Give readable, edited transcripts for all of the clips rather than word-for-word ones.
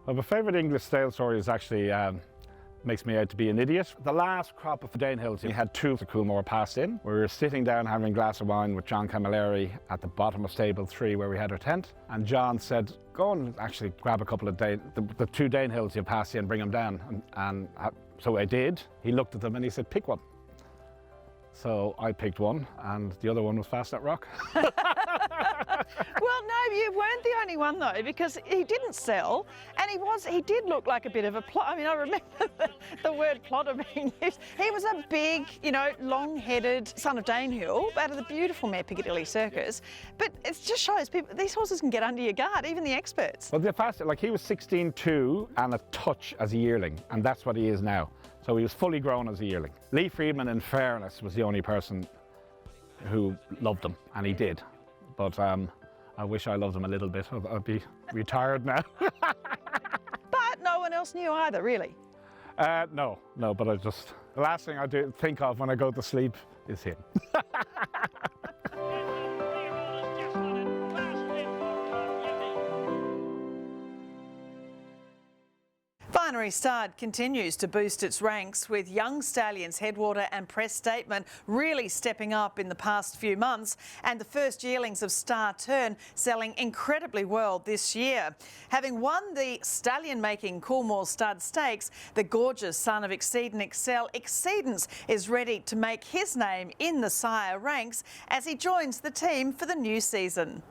Well, my favourite English style story is actually makes me out to be an idiot. The last crop of Segenhoe, we had two of the Coolmore passed in. We were sitting down having a glass of wine with John Camilleri at the bottom of stable 3 where we had our tent. And John said, go and actually grab a couple of the two Segenhoes you passed in, bring them down. So I did. He looked at them and he said, pick one. So I picked one and the other one was fast at rock. Well, no, you weren't the only one though, because he didn't sell, and he did look like a bit of a plot. I mean, I remember the word plotter being used. He was a big, you know, long-headed son of Danehill out of the beautiful mare Piccadilly Circus. But it just shows people, these horses can get under your guard, even the experts. Well, they're fast, like he was 16.2 and a touch as a yearling, and that's what he is now. So he was fully grown as a yearling. Lee Friedman, in fairness, was the only person who loved him, and he did. But I wish I loved him a little bit. I'd be retired now. But no one else knew either, really. No, but the last thing I do think of when I go to sleep is him. Vinery Stud continues to boost its ranks, with young stallions Headwater and Press Statement really stepping up in the past few months, and the first yearlings of Star Turn selling incredibly well this year. Having won the stallion-making Coolmore Stud Stakes, the gorgeous son of Exceedance Exceedance is ready to make his name in the sire ranks as he joins the team for the new season.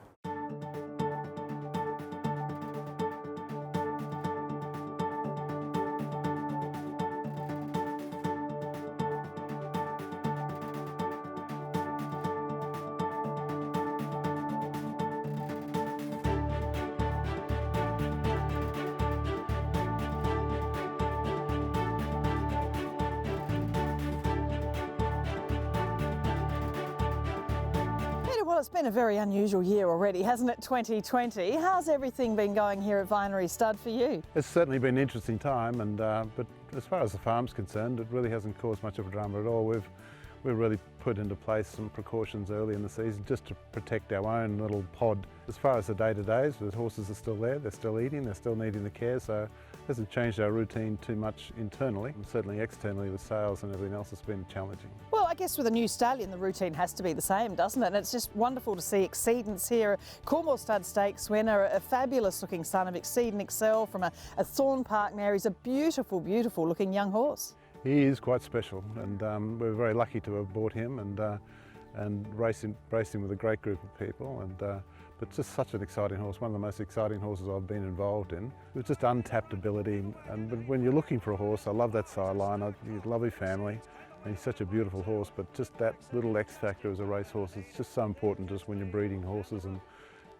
Well, it's been a very unusual year already, hasn't it, 2020? How's everything been going here at Vinery Stud for you? It's certainly been an interesting time, and but as far as the farm's concerned, it really hasn't caused much of a drama at all. We've really put into place some precautions early in the season just to protect our own little pod. As far as the day-to-days, the horses are still there, they're still eating, they're still needing the care, so it hasn't changed our routine too much internally. And certainly externally with sales and everything else, it's been challenging. Well, I guess with a new stallion, the routine has to be the same, doesn't it? And it's just wonderful to see Exceedance here, Coolmore Stud Stakes winner, a fabulous-looking son of Exceedance Excel from a Thorn Park mare. He's a beautiful, beautiful-looking young horse. He is quite special, and we're very lucky to have bought him and raced him with a great group of people. But just such an exciting horse, one of the most exciting horses I've been involved in. It was just untapped ability, but when you're looking for a horse, I love that sideline. He's a lovely family, and he's such a beautiful horse. But just that little X factor as a racehorse, it's just so important just when you're breeding horses, and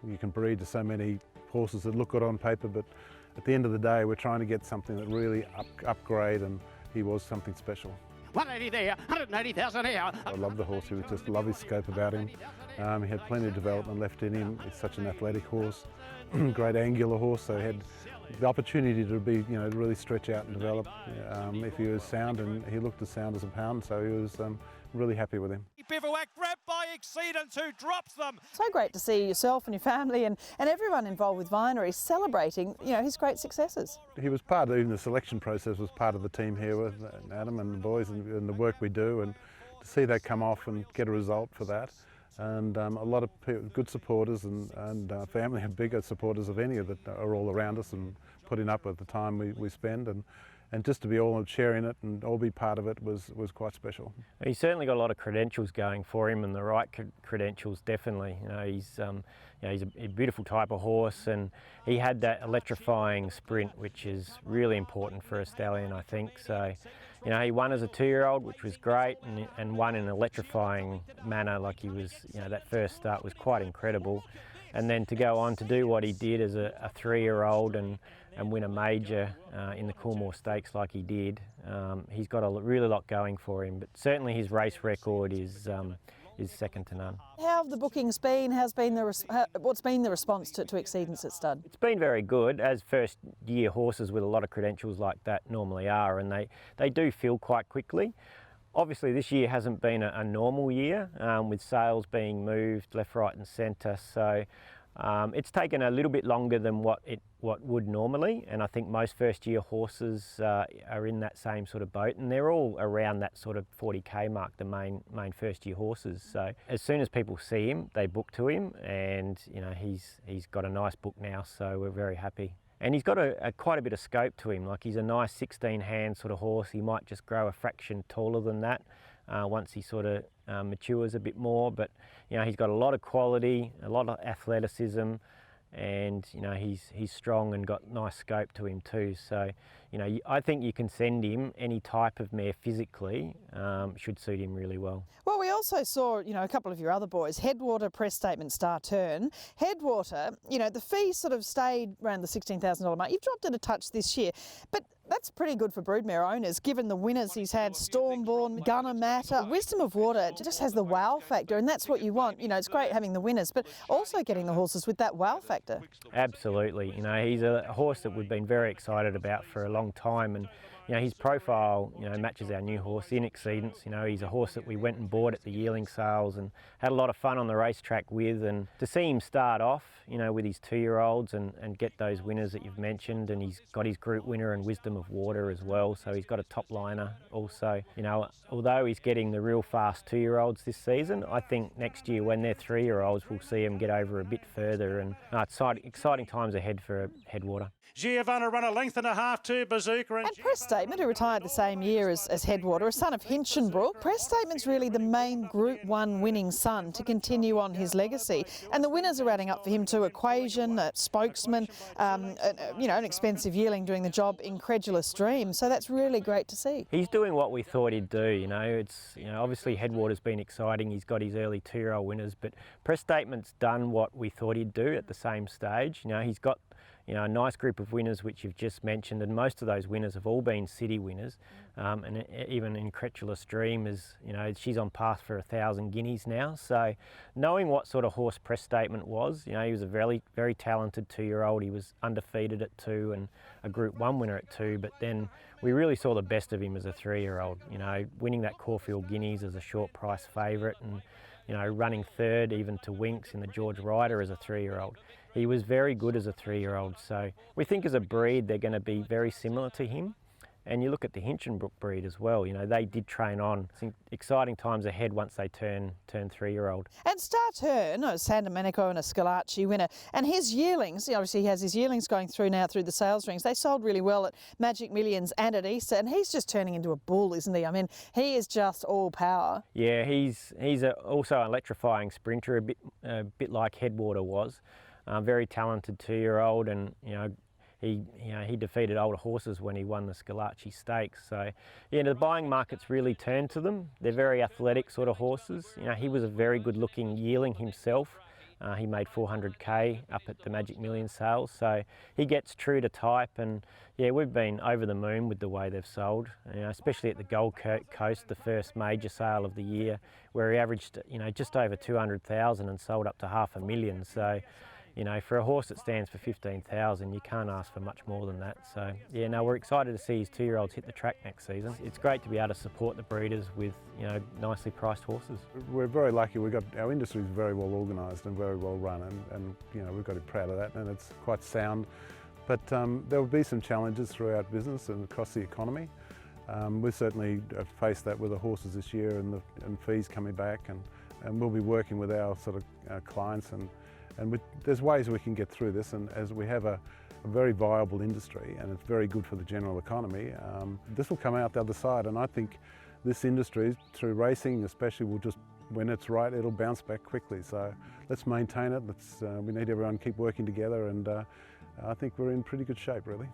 you can breed to so many horses that look good on paper, but at the end of the day, we're trying to get something that really upgrade, and he was something special. 180 there, 180,000 here. I love the horse. He was just a lovely scope about him. He had plenty of development left in him. He's such an athletic horse, great angular horse. So he had the opportunity to be, you know, really stretch out and develop if he was sound, and he looked as sound as a pound. So he was really happy with him. Bivouac grabbed by Exceedance, who drops them. So great to see yourself and your family and everyone involved with Vinery celebrating, you know, his great successes. He was part of, even the selection process was part of the team here with Adam and the boys and the work we do, and to see that come off and get a result for that. And a lot of good supporters and family are bigger supporters of any of that are all around us and putting up with the time we spend. And just to be all sharing it and all be part of it was quite special. He's certainly got a lot of credentials going for him, and the right credentials definitely. You know, he's a beautiful type of horse, and he had that electrifying sprint, which is really important for a stallion, I think. So, you know, he won as a 2-year-old, which was great, and won in an electrifying manner. Like he was, you know, that first start was quite incredible. And then to go on to do what he did as a 3-year-old and win a major in the Coolmore Stakes like he did, he's got a really lot going for him. But certainly his race record is second to none. How have the bookings been? What's been the response to Exceedance at Stud? It's been very good, as first-year horses with a lot of credentials like that normally are, and they do fill quite quickly. Obviously this year hasn't been a normal year with sales being moved left, right and centre, so It's taken a little bit longer than what would normally, and I think most first-year horses are in that same sort of boat, and they're all around that sort of 40k mark, the main first-year horses. So as soon as people see him, they book to him, and you know he's got a nice book now, so we're very happy. And he's got quite a bit of scope to him. Like, he's a nice 16-hand sort of horse. He might just grow a fraction taller than that once he sort of matures a bit more. But you know, he's got a lot of quality, a lot of athleticism, and you know he's strong and got nice scope to him too. So you know, I think you can send him any type of mare physically, should suit him really well. Well, we also saw, you know, a couple of your other boys, Headwater, Press Statement, Star Turn. Headwater, you know, the fee sort of stayed around the $16,000 mark. You've dropped it a touch this year, but that's pretty good for broodmare owners, given the winners he's had, Stormborn, Gunner Matter. Wisdom of Water just has the wow factor, and that's what you want. You know, it's great having the winners, but also getting the horses with that wow factor. Absolutely. You know, he's a horse that we've been very excited about for a long time, and you know, his profile, you know, matches our new horse in Exceedance. You know, he's a horse that we went and bought at the yearling sales and had a lot of fun on the racetrack with, and to see him start off, you know, with his 2-year-olds and get those winners that you've mentioned, and he's got his group winner and Wisdom of Water as well, so he's got a top liner also. You know, although he's getting the real fast 2-year-olds this season, I think next year when they're 3-year-olds, we'll see him get over a bit further, and it's exciting times ahead for Headwater. Giovanna run a length and a half to Bazooka. And Press Statement, who retired the same year as Headwater, a son of Hinchinbrook. Press Statement's really the main Group 1 winning son to continue on his legacy. And the winners are adding up for him too. Equation, Spokesman, you know, an expensive yearling doing the job, Incredulous Dream. So that's really great to see. He's doing what we thought he'd do. You know, it's, you know, obviously Headwater's been exciting. He's got his early 2-year-old winners, but Press Statement's done what we thought he'd do at the same stage. You know, he's got, you know, a nice group of winners which you've just mentioned, and most of those winners have all been city winners, and even Incredulous Dream is, you know, she's on path for 1,000 guineas now. So knowing what sort of horse Press Statement was, you know, he was a very, very talented 2-year-old. He was undefeated at 2 and a Group 1 winner at 2, but then we really saw the best of him as a 3-year-old, you know, winning that Caulfield Guineas as a short price favourite, and you know, running 3rd even to Winks in the George Ryder as a 3-year-old. He was very good as a 3-year-old, so we think as a breed they're going to be very similar to him. And you look at the Hinchinbrook breed as well, you know, they did train on. I think exciting times ahead once they turn 3-year-old. And Star Turn, a San Domenico and a Scalacci winner, and his yearlings, obviously he has his yearlings going through now through the sales rings. They sold really well at Magic Millions and at Easter, and he's just turning into a bull, isn't he? I mean, he is just all power. Yeah, he's also an electrifying sprinter, a bit like Headwater was. Very talented 2-year-old, and you know, he defeated older horses when he won the Scalacci Stakes. So yeah, the buying market's really turned to them. They're very athletic sort of horses. You know, he was a very good looking yearling himself. He made 400k up at the Magic Millions sales, so he gets true to type, and yeah, we've been over the moon with the way they've sold, you know, especially at the Gold Coast, the first major sale of the year, where he averaged, you know, just over 200,000 and sold up to $500,000. So you know, for a horse that stands for 15,000, you can't ask for much more than that. So yeah, no, we're excited to see his 2-year-olds hit the track next season. It's great to be able to support the breeders with, you know, nicely priced horses. We're very lucky. Our industry is very well organised and very well run, and you know, we've got to be proud of that, and it's quite sound. But there will be some challenges throughout business and across the economy. We've certainly faced that with the horses this year, and fees coming back, and we'll be working with our sort of clients, and there's ways we can get through this, and as we have a very viable industry and it's very good for the general economy, this will come out the other side, and I think this industry, through racing especially, will just, when it's right, it'll bounce back quickly. So let's maintain it. We need everyone to keep working together, and I think we're in pretty good shape, really.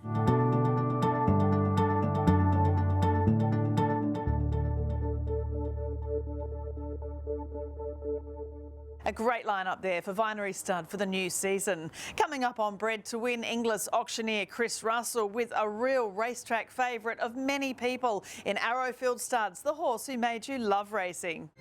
A great lineup there for Vinery stud for the new season. Coming up on Bred to win, Inglis auctioneer Chris Russell with a real racetrack favourite of many people in Arrowfield Studs, the horse who made you love racing.